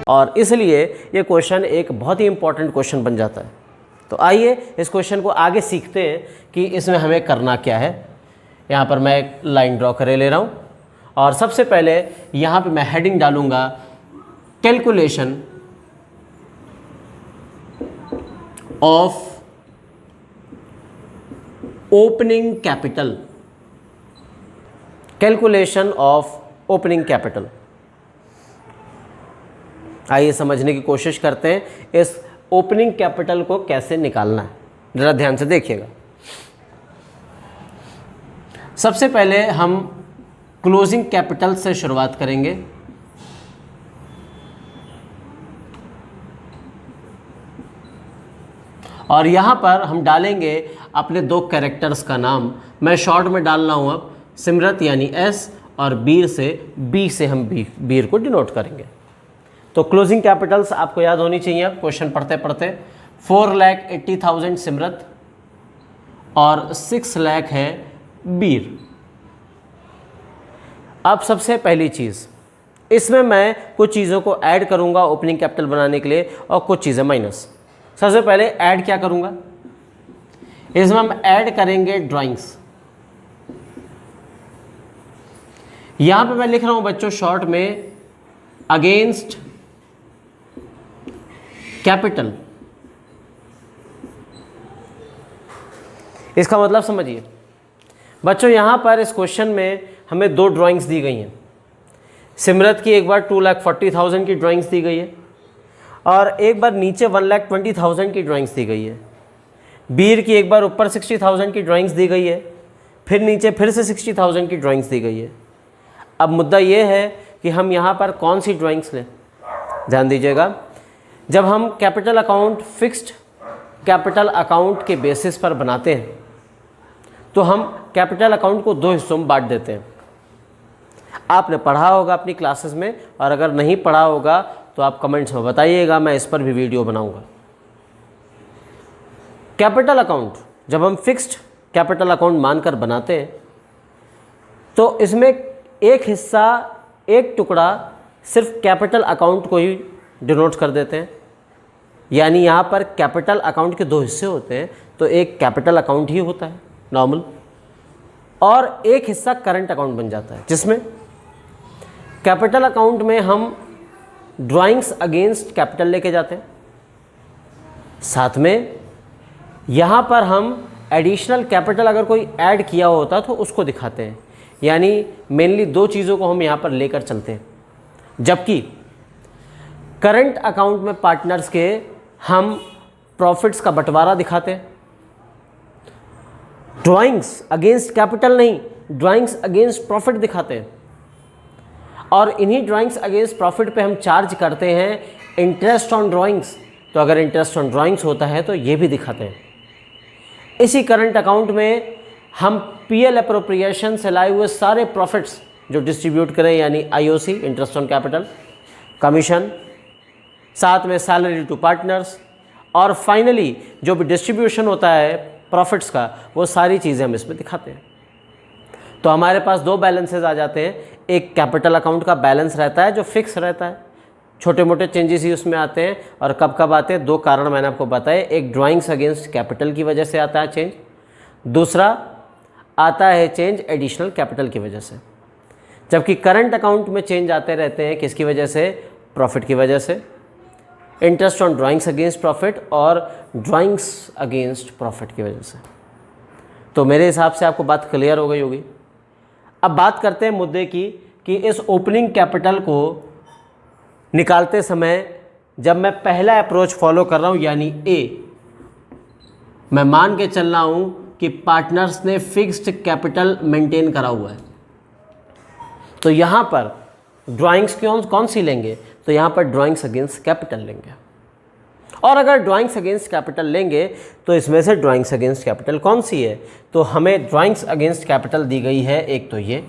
और इसलिए ये क्वेश्चन एक बहुत ही इंपॉर्टेंट क्वेश्चन बन जाता है। तो आइए इस क्वेश्चन को आगे सीखते हैं कि इसमें हमें करना क्या है। यहाँ पर मैं एक लाइन ड्रॉ करे ले रहा हूँ और सबसे पहले यहाँ पे मैं हेडिंग डालूँगा calculation of opening capital, calculation of opening capital. आइए समझने की कोशिश करते हैं इस ओपनिंग कैपिटल को कैसे निकालना है। ज़रा ध्यान से देखिएगा। सबसे पहले हम क्लोजिंग कैपिटल से शुरुआत करेंगे। और यहाँ पर हम डालेंगे अपने दो कैरेक्टर्स का नाम। मैं शॉर्ट में डाल रहा हूँ अब सिमरत यानी एस, और बीर से बी से हम बीर को डिनोट करेंगे। तो क्लोजिंग कैपिटल्स आपको याद होनी चाहिए अब क्वेश्चन पढ़ते पढ़ते। 4,80,000 सिमरत और 6 लाख है बीर। अब सबसे पहली चीज़, इसमें मैं कुछ चीज़ों को ऐड करूँगा ओपनिंग कैपिटल बनाने के लिए और कुछ चीज़ें माइनस। सबसे पहले ऐड क्या करूँगा, इसमें हम ऐड करेंगे ड्राइंग्स। यहाँ पे मैं लिख रहा हूँ बच्चों शॉर्ट में अगेंस्ट कैपिटल। इसका मतलब समझिए बच्चों, यहाँ पर इस क्वेश्चन में हमें दो ड्राइंग्स दी गई हैं। सिमरत की एक बार 2,40,000 की ड्राइंग्स दी गई है और एक बार नीचे 1,20,000 की ड्राइंग्स दी गई है। बीर की एक बार ऊपर 60,000 की ड्राइंग्स दी गई है, फिर नीचे फिर से 60,000 की ड्राइंग्स दी गई है। अब मुद्दा ये है कि हम यहाँ पर कौन सी ड्राइंग्स लें। ध्यान दीजिएगा, जब हम capital account fixed capital account के बेसिस पर बनाते हैं तो हम कैपिटल अकाउंट को दो हिस्सों में बांट देते हैं। आपने पढ़ा होगा अपनी क्लासेस में, और अगर नहीं पढ़ा होगा तो आप कमेंट्स में बताइएगा, मैं इस पर भी वीडियो बनाऊंगा। कैपिटल अकाउंट जब हम फिक्स्ड कैपिटल अकाउंट मानकर बनाते हैं तो इसमें एक हिस्सा, एक टुकड़ा सिर्फ कैपिटल अकाउंट को ही डिनोट कर देते हैं। यानी यहाँ पर कैपिटल अकाउंट के दो हिस्से होते हैं, तो एक कैपिटल अकाउंट ही होता है नॉर्मल, और एक हिस्सा करंट अकाउंट बन जाता है, जिसमें कैपिटल अकाउंट में हम ड्राइंग्स अगेंस्ट कैपिटल लेके जाते हैं। साथ में यहाँ पर हम एडिशनल कैपिटल अगर कोई ऐड किया होता तो उसको दिखाते हैं। यानी मेनली दो चीज़ों को हम यहाँ पर लेकर चलते हैं। जबकि करंट अकाउंट में पार्टनर्स के हम प्रॉफिट्स का बंटवारा दिखाते हैं। ड्राइंग्स अगेंस्ट कैपिटल नहीं, ड्राइंग्स अगेंस्ट प्रॉफिट दिखाते हैं। और इन्हीं ड्राइंग्स अगेंस्ट प्रॉफिट पे हम चार्ज करते हैं इंटरेस्ट ऑन ड्राइंग्स। तो अगर इंटरेस्ट ऑन ड्राइंग्स होता है तो ये भी दिखाते हैं। इसी करंट अकाउंट में हम पीएल अप्रोप्रिएशन से लाए हुए सारे प्रॉफिट्स जो डिस्ट्रीब्यूट करें, यानी IOC interest on capital, commission, साथ में सैलरी टू पार्टनर्स, और फाइनली जो भी डिस्ट्रीब्यूशन होता है प्रॉफिट्स का, वो सारी चीज़ें हम इसमें दिखाते हैं। तो हमारे पास दो बैलेंसेस आ जाते हैं। एक कैपिटल अकाउंट का बैलेंस रहता है जो फिक्स रहता है, छोटे मोटे चेंजेस ही उसमें आते हैं। और कब कब आते हैं, दो कारण मैंने आपको बताए। एक ड्राइंग्स अगेंस्ट कैपिटल की वजह से आता है चेंज, दूसरा आता है चेंज एडिशनल कैपिटल की वजह से। जबकि करंट अकाउंट में चेंज आते रहते हैं किसकी वजह से, प्रॉफिट की वजह से, interest on drawings against profit और ड्राइंग्स अगेंस्ट प्रॉफिट की वजह से। तो मेरे हिसाब से आपको बात क्लियर हो गई होगी। अब बात करते हैं मुद्दे की कि इस ओपनिंग कैपिटल को निकालते समय जब मैं पहला अप्रोच फॉलो कर रहा हूँ, यानी ए, मैं मान के चल रहा हूँ कि पार्टनर्स ने फिक्स्ड कैपिटल मेंटेन करा हुआ है, तो यहाँ पर ड्राइंग्स कौन सी लेंगे, तो यहाँ पर ड्राइंग्स अगेंस्ट कैपिटल लेंगे। और अगर ड्राइंग्स अगेंस्ट कैपिटल लेंगे तो इसमें से ड्राइंग्स अगेंस्ट कैपिटल कौन सी है, तो हमें ड्राइंग्स अगेंस्ट कैपिटल दी गई है, एक तो ये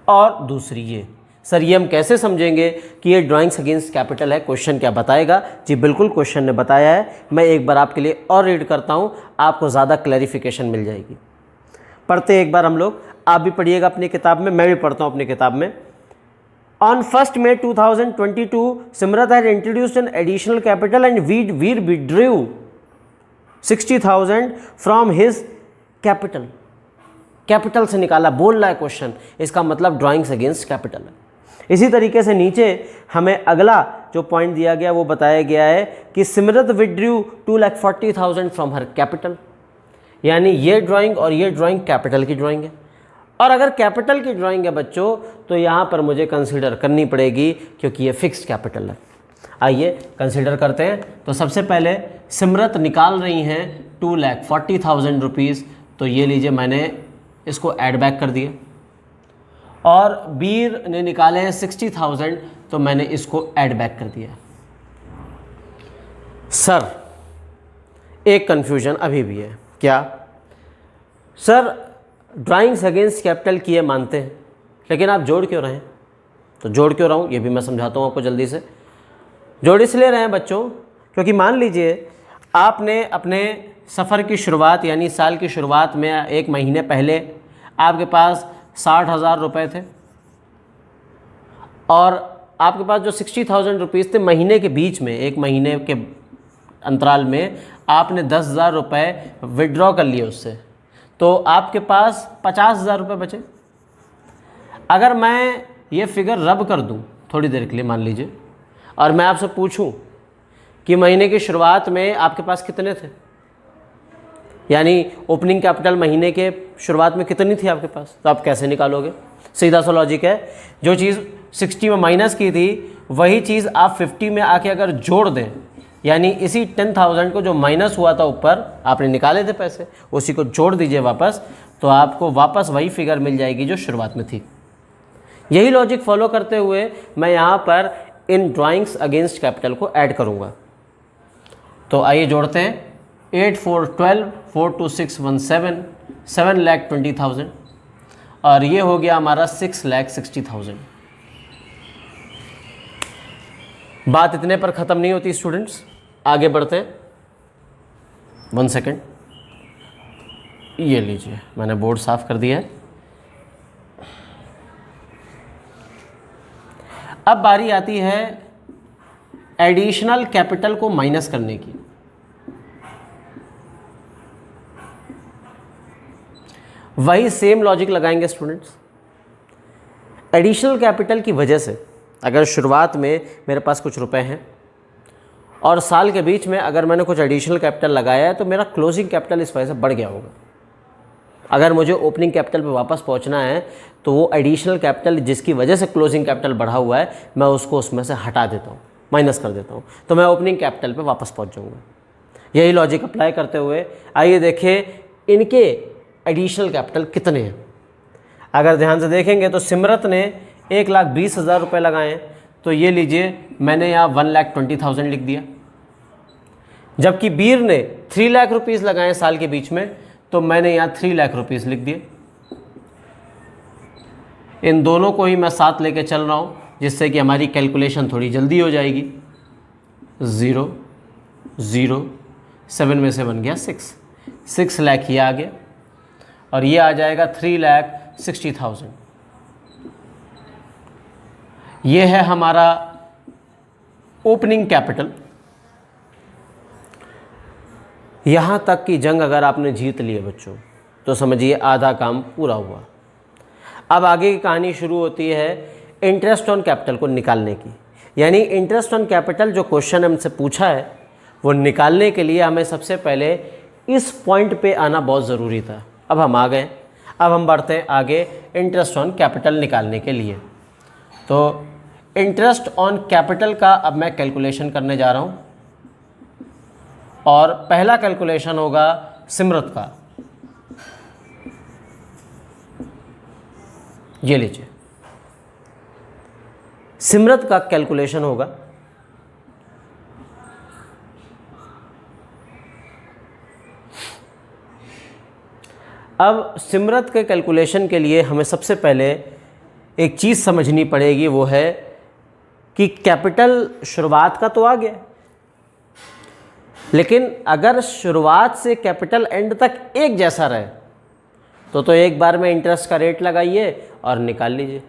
और दूसरी ये। सर ये हम कैसे समझेंगे कि ये ड्राइंग्स अगेंस्ट कैपिटल है, क्वेश्चन क्या बताएगा? जी बिल्कुल क्वेश्चन ने बताया है। मैं एक बार आपके लिए और रीड करता हूँ, आपको ज़्यादा क्लैरिफिकेशन मिल जाएगी। पढ़ते एक बार हम लोग, आप भी पढ़िएगा अपनी किताब में, मैं भी पढ़ता हूँ अपनी किताब में। On 1st May 2022, Simrat had introduced an additional capital and Veer withdrew 60,000 from his capital. Capital से निकाला बोल रहा है क्वेश्चन, इसका मतलब ड्राइंग्स अगेंस्ट कैपिटल है। इसी तरीके से नीचे हमें अगला जो पॉइंट दिया गया वो बताया गया है कि Simrat withdrew 2,40,000 from her capital, यानी ये ड्राइंग और ये ड्राइंग कैपिटल की ड्राइंग है। और अगर कैपिटल की ड्राइंग है बच्चों तो यहाँ पर मुझे कंसीडर करनी पड़ेगी क्योंकि ये फिक्स्ड कैपिटल है। आइए कंसीडर करते हैं। तो सबसे पहले सिमरत निकाल रही हैं 2,40,000 रुपीज़, तो ये लीजिए मैंने इसको ऐड बैक कर दिया। और वीर ने निकाले हैं 60,000, तो मैंने इसको ऐड बैक कर दिया। सर एक कन्फ्यूजन अभी भी है, क्या सर ड्राइंग्स अगेंस्ट कैपिटल किए मानते हैं लेकिन आप जोड़ क्यों रहे हैं? तो जोड़ क्यों रहा हूँ ये भी मैं समझाता हूँ आपको जल्दी से। जोड़ इसलिए रहे हैं बच्चों क्योंकि मान लीजिए आपने अपने सफ़र की शुरुआत यानी साल की शुरुआत में 1 महीने पहले आपके पास 60,000 रुपये थे और आपके पास जो 60,000 रुपीज़ थे महीने के बीच में 1 महीने के अंतराल में आपने 10,000 रुपये विड्रॉ कर लिए उससे, तो आपके पास 50,000 रुपये बचे। अगर मैं ये फिगर रब कर दूं थोड़ी देर के लिए मान लीजिए और मैं आपसे पूछूं कि महीने की शुरुआत में आपके पास कितने थे, यानी ओपनिंग कैपिटल महीने के शुरुआत में कितनी थी आपके पास, तो आप कैसे निकालोगे? सीधा सा लॉजिक है, जो चीज़ 60 में माइनस की थी वही चीज़ आप 50 में आके अगर जोड़ दें, यानी इसी 10,000 को जो माइनस हुआ था ऊपर आपने निकाले थे पैसे उसी को जोड़ दीजिए वापस, तो आपको वापस वही फिगर मिल जाएगी जो शुरुआत में थी। यही लॉजिक फॉलो करते हुए मैं यहाँ पर इन ड्राइंग्स अगेंस्ट कैपिटल को ऐड करूँगा। तो आइए जोड़ते हैं। 8 4 12 4 2 6 1 7 7,20,000 और ये हो गया हमारा 6,60,000। बात इतने पर ख़त्म नहीं होती स्टूडेंट्स, आगे बढ़ते हैं। 1 सेकेंड, ये लीजिए मैंने बोर्ड साफ कर दिया है। अब बारी आती है एडिशनल कैपिटल को माइनस करने की। वही सेम लॉजिक लगाएंगे स्टूडेंट्स। एडिशनल कैपिटल की वजह से अगर शुरुआत में मेरे पास कुछ रुपए हैं और साल के बीच में अगर मैंने कुछ एडिशनल कैपिटल लगाया है तो मेरा क्लोजिंग कैपिटल इस वजह से बढ़ गया होगा। अगर मुझे ओपनिंग कैपिटल पे वापस पहुंचना है तो वो एडिशनल कैपिटल जिसकी वजह से क्लोजिंग कैपिटल बढ़ा हुआ है मैं उसको उसमें से हटा देता हूँ, माइनस कर देता हूँ, तो मैं ओपनिंग कैपिटल पे वापस पहुँच जाऊँगा। यही लॉजिक अप्लाई करते हुए आइए देखें इनके एडिशनल कैपिटल कितने हैं। अगर ध्यान से देखेंगे तो सिमरत ने 1,20,000 रुपये लगाए हैं, तो ये लीजिए मैंने यहाँ 1,20,000 लिख दिया। जबकि वीर ने 3 लाख रुपीज़ लगाए साल के बीच में, तो मैंने यहाँ 3 लाख रुपीज़ लिख दिए। इन दोनों को ही मैं साथ लेके चल रहा हूँ जिससे कि हमारी कैलकुलेशन थोड़ी जल्दी हो जाएगी। 0 0 7 में से बन गया 6 लाख ये आ गया और ये आ जाएगा 3,60,000। ये है हमारा ओपनिंग कैपिटल। यहाँ तक की जंग अगर आपने जीत ली है बच्चों तो समझिए आधा काम पूरा हुआ। अब आगे की कहानी शुरू होती है इंटरेस्ट ऑन कैपिटल को निकालने की। यानी इंटरेस्ट ऑन कैपिटल जो क्वेश्चन हमसे पूछा है वो निकालने के लिए हमें सबसे पहले इस पॉइंट पे आना बहुत ज़रूरी था। अब हम आ गए। अब हम बढ़ते हैं आगे इंटरेस्ट ऑन कैपिटल निकालने के लिए। तो इंटरेस्ट ऑन कैपिटल का अब मैं कैलकुलेशन करने जा रहा हूँ और पहला कैलकुलेशन होगा सिमरत का। ये लीजिए सिमरत का कैलकुलेशन होगा। अब सिमरत के कैलकुलेशन के लिए हमें सबसे पहले एक चीज़ समझनी पड़ेगी, वो है कि कैपिटल शुरुआत का तो आ गया, लेकिन अगर शुरुआत से कैपिटल एंड तक एक जैसा रहे तो एक बार में इंटरेस्ट का रेट लगाइए और निकाल लीजिए।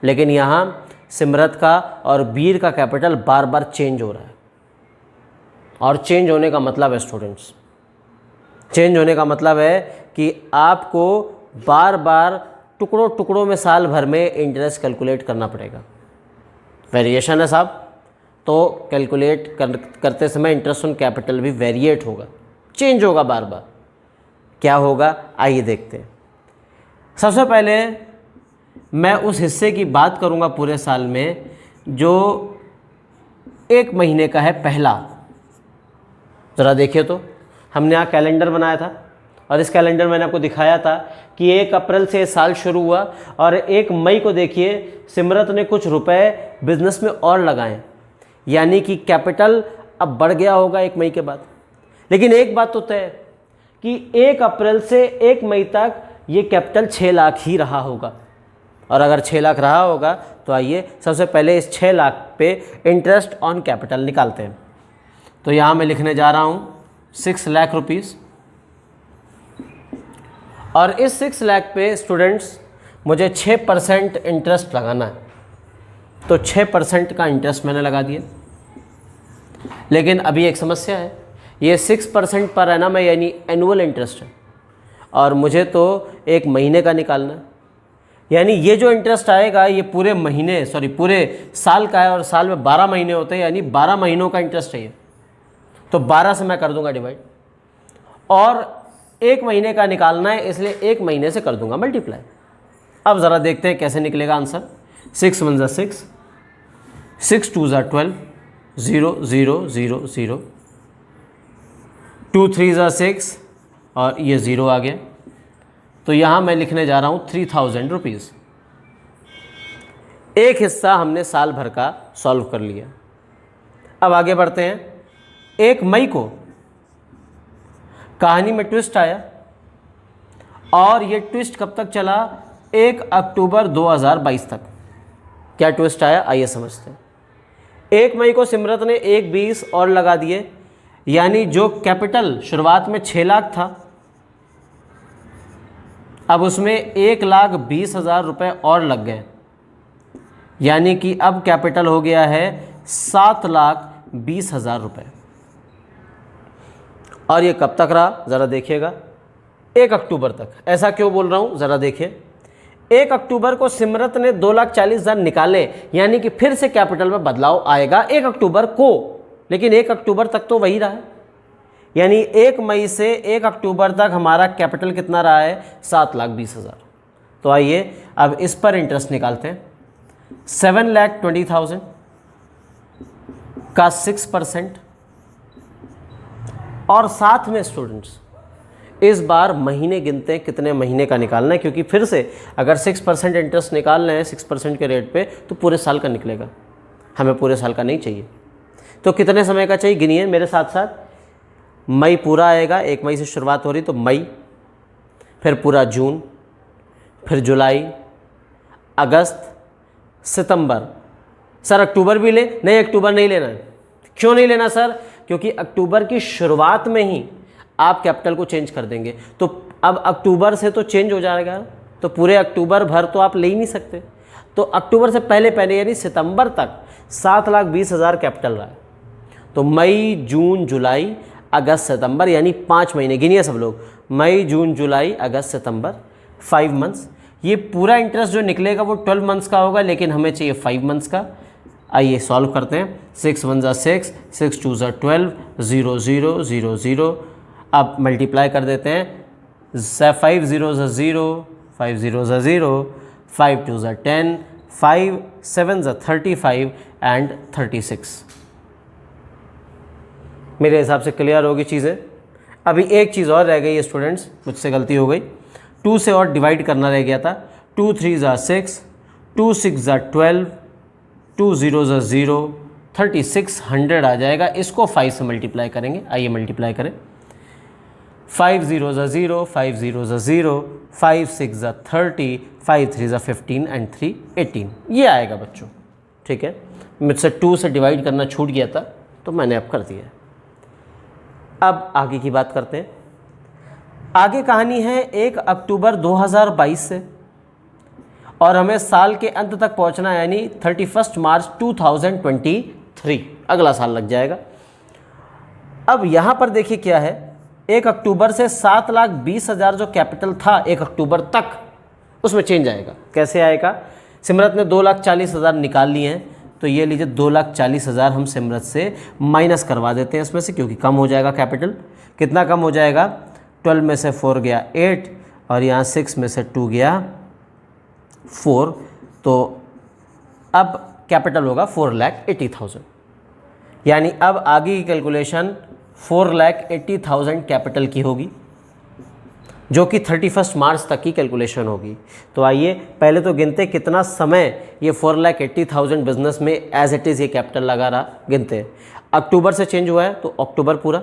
लेकिन यहाँ सिमरत का और वीर का कैपिटल बार बार चेंज हो रहा है। और चेंज होने का मतलब है स्टूडेंट्स, चेंज होने का मतलब है कि आपको बार बार टुकड़ों टुकड़ों में साल भर में इंटरेस्ट कैलकुलेट करना पड़ेगा। वेरिएशन है साहब, तो कैलकुलेट करते समय इंटरेस्ट ऑन कैपिटल भी वेरिएट होगा, चेंज होगा बार बार। क्या होगा आइए देखते हैं। सबसे पहले मैं उस हिस्से की बात करूंगा पूरे साल में जो एक महीने का है पहला। ज़रा देखिए, तो हमने यहाँ कैलेंडर बनाया था और इस कैलेंडर में मैंने आपको दिखाया था कि 1 अप्रैल से साल शुरू हुआ और 1 मई को देखिए सिमरत ने कुछ रुपए बिजनेस में और लगाए, यानी कि कैपिटल अब बढ़ गया होगा 1 मई के बाद। लेकिन एक बात तो तय है कि 1 अप्रैल से 1 मई तक ये कैपिटल 6 लाख ही रहा होगा। और अगर 6 लाख रहा होगा तो आइए सबसे पहले इस 6 लाख पे इंटरेस्ट ऑन कैपिटल निकालते हैं। तो यहाँ मैं लिखने जा रहा हूँ 6 लाख रुपीज़, और इस 6 लाख पे स्टूडेंट्स मुझे 6% इंटरेस्ट लगाना है। तो 6% का इंटरेस्ट मैंने लगा दिया। लेकिन अभी एक समस्या है, ये 6% पर एनम है, यानी एनुअल इंटरेस्ट है, और मुझे तो 1 महीने का निकालना है। यानी ये जो इंटरेस्ट आएगा ये पूरे महीने पूरे साल का है, और साल में 12 महीने होते हैं, यानी 12 महीनों का इंटरेस्ट है ये। तो 12 से मैं कर दूंगा डिवाइड, और 1 महीने का निकालना है इसलिए 1 महीने से कर दूंगा मल्टीप्लाई। अब ज़रा देखते हैं कैसे निकलेगा आंसर। 6 1 6, 6 2 12, 0 0 0 0, 2 3 6, और ये 0 आ गया। तो यहाँ मैं लिखने जा रहा हूँ 3000 रुपीज़। एक हिस्सा हमने साल भर का सॉल्व कर लिया। अब आगे बढ़ते हैं। 1 मई को कहानी में ट्विस्ट आया, और ये ट्विस्ट कब तक चला? 1 अक्टूबर 2022 तक। क्या ट्विस्ट आया आइए समझते हैं। 1 मई को सिमरत ने 1.20 और लगा दिए, यानी जो कैपिटल शुरुआत में 6 लाख था अब उसमें 1,20,000 रुपये और लग गए, यानी कि अब कैपिटल हो गया है 7,20,000 रुपये। और ये कब तक रहा ज़रा देखिएगा, 1 अक्टूबर तक। ऐसा क्यों बोल रहा हूँ ज़रा देखिए। 1 अक्टूबर को सिमरत ने 2,40,000 निकाले, यानी कि फिर से कैपिटल में बदलाव आएगा 1 अक्टूबर को, लेकिन 1 अक्टूबर तक तो वही रहा है। यानी 1 मई से 1 अक्टूबर तक हमारा कैपिटल कितना रहा है? 7,20,000। तो आइए अब इस पर इंटरेस्ट निकालते हैं। 7,20,000 का 6%, और साथ में स्टूडेंट्स इस बार महीने गिनते हैं कितने महीने का निकालना है, क्योंकि फिर से अगर 6% इंटरेस्ट निकाल रहे हैं 6% के रेट पे तो पूरे साल का निकलेगा, हमें पूरे साल का नहीं चाहिए। तो कितने समय का चाहिए गिनिए मेरे साथ साथ। मई पूरा आएगा, 1 मई से शुरुआत हो रही तो मई, फिर पूरा जून, फिर जुलाई, अगस्त, सितंबर। सर अक्टूबर भी ले? नहीं, अक्टूबर नहीं लेना है। क्यों नहीं लेना सर? क्योंकि अक्टूबर की शुरुआत में ही आप कैपिटल को चेंज कर देंगे, तो अब अक्टूबर से तो चेंज हो जाएगा, तो पूरे अक्टूबर भर तो आप ले ही नहीं सकते। तो अक्टूबर से पहले पहले यानी सितंबर तक 7,20,000 कैपिटल रहा है। तो मई जून जुलाई अगस्त सितंबर, यानी 5 महीने गिनिए सब लोग। मई जून जुलाई अगस्त सितंबर, 5 मंथ्स। ये पूरा इंटरेस्ट जो निकलेगा वो 12 मंथ्स का होगा, लेकिन हमें चाहिए 5 मंथ्स का। आइए सॉल्व करते हैं। 6 1 6, 6 2 12, 0 0 0 0। अब मल्टीप्लाई कर देते हैं। 5 0 0, 5 0 0, 5 2 10, 5 7 35 एंड 36। मेरे हिसाब से क्लियर होगी चीज़ें। अभी एक चीज़ और रह गई है स्टूडेंट्स, मुझसे गलती हो गई। 2 से और डिवाइड करना रह गया था। 2 3 6, 2 6 12, 2 0 0, 3600 आ जाएगा। इसको 5 से मल्टीप्लाई करेंगे। आइए मल्टीप्लाई करें। 5 0 0, 5 0 0, 5 6 30, 5 3 15 एंड 3 18। ये आएगा बच्चों, ठीक है। मुझसे 2 से डिवाइड करना छूट गया था तो मैंने अब कर दिया। अब आगे की बात करते हैं। आगे कहानी है 1 अक्टूबर 2022 से, और हमें साल के अंत तक पहुंचना है, यानी 31 मार्च 2023, अगला साल लग जाएगा। अब यहाँ पर देखिए क्या है, 1 अक्टूबर से 7,20,000 जो कैपिटल था 1 अक्टूबर तक, उसमें चेंज आएगा। कैसे आएगा? सिमरत ने 2,40,000 निकाल लिए हैं, तो ये लीजिए 2,40,000 हम सिमरत से माइनस करवा देते हैं इसमें से, क्योंकि कम हो जाएगा कैपिटल। कितना कम हो जाएगा? 12 में से 4 गया 8, और यहाँ 6 में से 2 गया 4, तो अब कैपिटल होगा 4,80,000। यानी अब आगे की कैलकुलेशन 4,80,000 कैपिटल की होगी, जो कि 31 मार्च तक की कैलकुलेशन होगी। तो आइए पहले तो गिनते कितना समय ये 4,80,000 बिजनेस में एज इट इज़ ये कैपिटल लगा रहा, गिनते हैं। अक्टूबर से चेंज हुआ है तो अक्टूबर पूरा,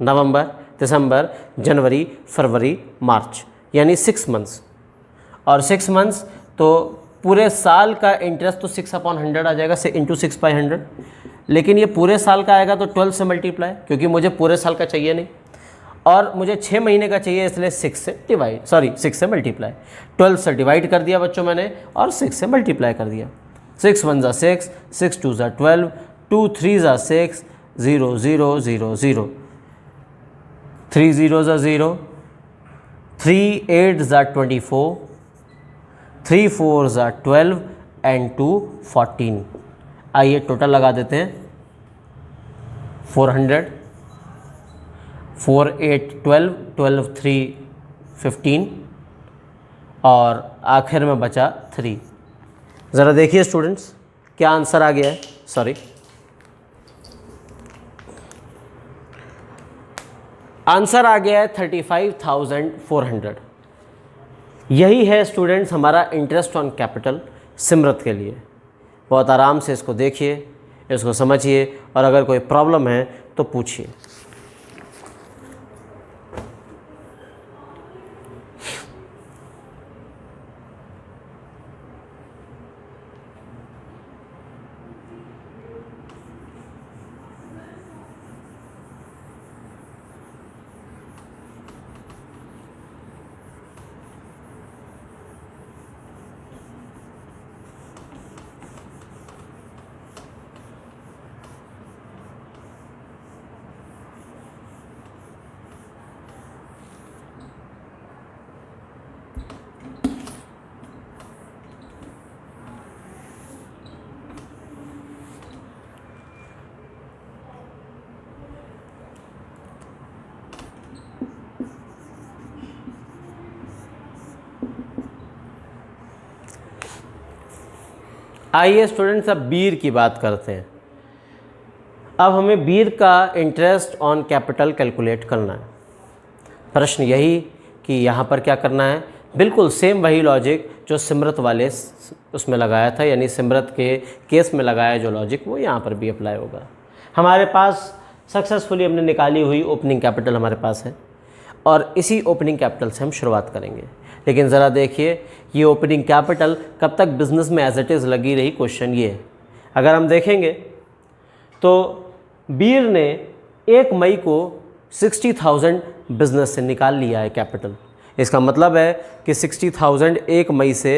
नवंबर, दिसंबर, जनवरी, फरवरी, मार्च, यानी 6 मंथ्स। और 6 मंथ्स तो पूरे साल का इंटरेस्ट तो 6/100 आ जाएगा, इंटू 6/100। लेकिन ये पूरे साल का आएगा तो 12 से मल्टीप्लाई, क्योंकि मुझे पूरे साल का चाहिए नहीं, और मुझे 6 महीने का चाहिए, इसलिए 6 से मल्टीप्लाई। 12 से डिवाइड कर दिया बच्चों मैंने, और 6 से मल्टीप्लाई कर दिया। 6 1 ज़ा 6, 6 2 ज़ा 12, 2 3 ज़ा 6, 0 0 0 0, 3 0 ज़ा 0, 3 8 ज़ा 24, 3 4 ज़ा 12, एंड 2 14। आइए टोटल लगा देते हैं, 400, 4 8 12, 12 3 15, और आखिर में बचा 3। ज़रा देखिए स्टूडेंट्स क्या आंसर आ गया है। सॉरी, आंसर आ गया है 35,400। यही है स्टूडेंट्स हमारा इंटरेस्ट ऑन कैपिटल सिमरत के लिए। बहुत आराम से इसको देखिए, इसको समझिए, और अगर कोई प्रॉब्लम है तो पूछिए। आइए स्टूडेंट्स अब बीर की बात करते हैं। अब हमें बीर का इंटरेस्ट ऑन कैपिटल कैलकुलेट करना है। प्रश्न यही कि यहाँ पर क्या करना है, बिल्कुल सेम वही लॉजिक जो सिमरत वाले उसमें लगाया था, यानी सिमरत के केस में लगाया जो लॉजिक वो यहाँ पर भी अप्लाई होगा। हमारे पास सक्सेसफुली हमने निकाली हुई ओपनिंग कैपिटल हमारे पास है, और इसी ओपनिंग कैपिटल से हम शुरुआत करेंगे। लेकिन ज़रा देखिए ये ओपनिंग कैपिटल कब तक बिज़नेस में एज इट इज़ लगी रही, क्वेश्चन ये है। अगर हम देखेंगे तो बीर ने 1 मई को 60,000 बिज़नेस से निकाल लिया है कैपिटल। इसका मतलब है कि 60,000 1 मई से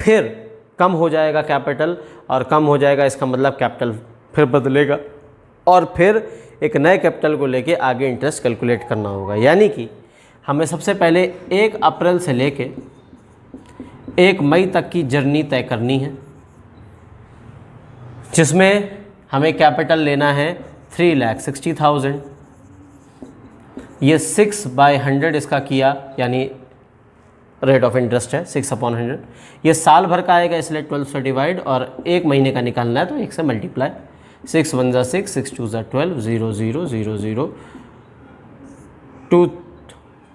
फिर कम हो जाएगा कैपिटल, और कम हो जाएगा इसका मतलब कैपिटल फिर बदलेगा, और फिर एक नए कैपिटल को लेके आगे इंटरेस्ट कैलकुलेट करना होगा। यानी कि हमें सबसे पहले 1 अप्रैल से लेके 1 मई तक की जर्नी तय करनी है, जिसमें हमें कैपिटल लेना है 3,60,000। ये 6/100 इसका किया, यानी रेट ऑफ इंटरेस्ट है 6/100। ये साल भर का आएगा, इसलिए 12 से डिवाइड, और 1 महीने का निकालना है तो 1 से मल्टीप्लाई। 6 1 ज़ा 6, 6 2 ज़ा 12, 0 0 0 0,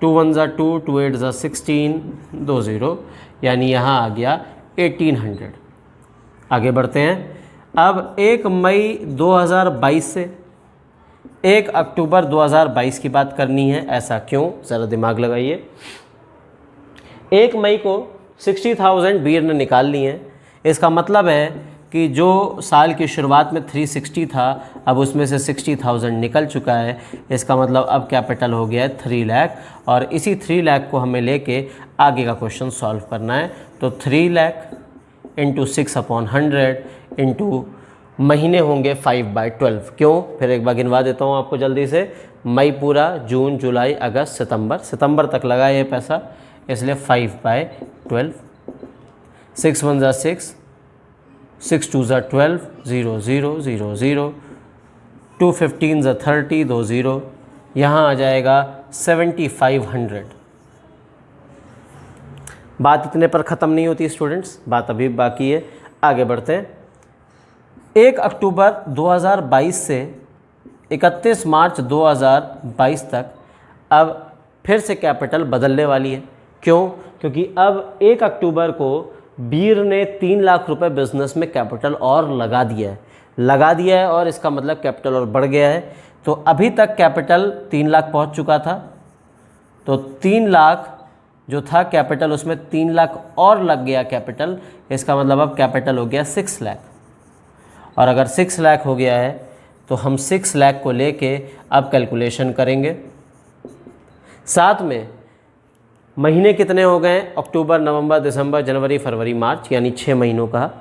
2 1 ज़ा 2, 2 8 ज़ा 16, 2 0, यानी यहाँ आ गया 1800। आगे बढ़ते हैं। अब 1 मई 2022 से 1 अक्टूबर 2022 की बात करनी है। ऐसा क्यों, ज़रा दिमाग लगाइए। 1 मई को 60,000 बीर ने निकाल ली हैं। इसका मतलब है कि जो साल की शुरुआत में 360 था अब उसमें से 60,000 निकल चुका है। इसका मतलब अब कैपिटल हो गया है 3 लाख, और इसी 3 लाख को हमें लेके आगे का क्वेश्चन सॉल्व करना है। तो 3 लाख इंटू 6/100 इंटू महीने होंगे 5/12। क्यों? फिर एक बार गिनवा देता हूँ आपको जल्दी से। मई पूरा, जून, जुलाई, अगस्त, सितंबर तक लगा ये पैसा, इसलिए 5/12। 6 1 ज़ा 6, 6 2 ज़ा 12, 0 0 0 0, 2 15 ज़ा 30, 2 0, यहाँ आ जाएगा 7500। बात इतने पर ख़त्म नहीं होती स्टूडेंट्स, बात अभी बाकी है, आगे बढ़ते हैं। 1 अक्टूबर 2022 से 31 मार्च 2022 तक अब फिर से कैपिटल बदलने वाली है। क्यों? क्योंकि अब 1 अक्टूबर को वीर ने 3 लाख रुपए बिजनेस में कैपिटल और लगा दिया है और इसका मतलब कैपिटल और बढ़ गया है। तो अभी तक कैपिटल 3 लाख पहुंच चुका था, तो 3 लाख जो था कैपिटल उसमें 3 लाख और लग गया कैपिटल। इसका मतलब अब कैपिटल हो गया 6 लाख, और अगर 6 लाख हो गया है तो हम 6 लाख को लेके अब कैलकुलेशन करेंगे। साथ में महीने कितने हो गए? अक्टूबर, नवंबर, दिसंबर, जनवरी, फरवरी, मार्च, यानी 6 महीनों का।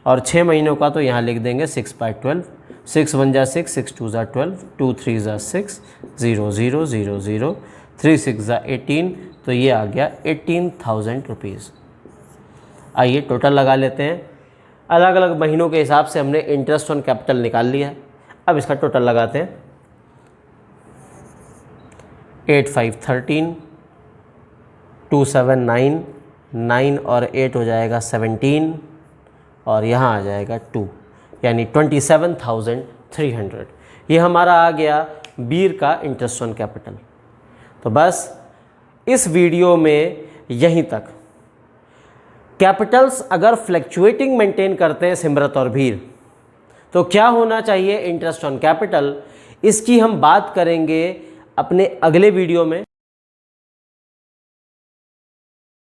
और 6 महीनों का तो यहाँ लिख देंगे 6/12। 6 1 ज़ा 6, 6 2 ज़ा 12, 2 3 ज़ा 6, 0 0 0 0, 3 6 ज़ा 18, तो ये आ गया 18,000 रुपीज़। आइए टोटल लगा लेते हैं। अलग अलग महीनों के हिसाब से हमने इंटरेस्ट ऑन कैपिटल निकाल लिया है, अब इसका टोटल लगाते हैं। 8 5 13, 2 7 9, 9 और 8 हो जाएगा 17, और यहाँ आ जाएगा 2, यानी 27,300। ये हमारा आ गया वीर का इंटरेस्ट ऑन कैपिटल। तो बस इस वीडियो में यहीं तक। कैपिटल्स अगर फ्लैक्चुएटिंग मेंटेन करते हैं सिमरत और वीर, तो क्या होना चाहिए इंटरेस्ट ऑन कैपिटल, इसकी हम बात करेंगे अपने अगले वीडियो में।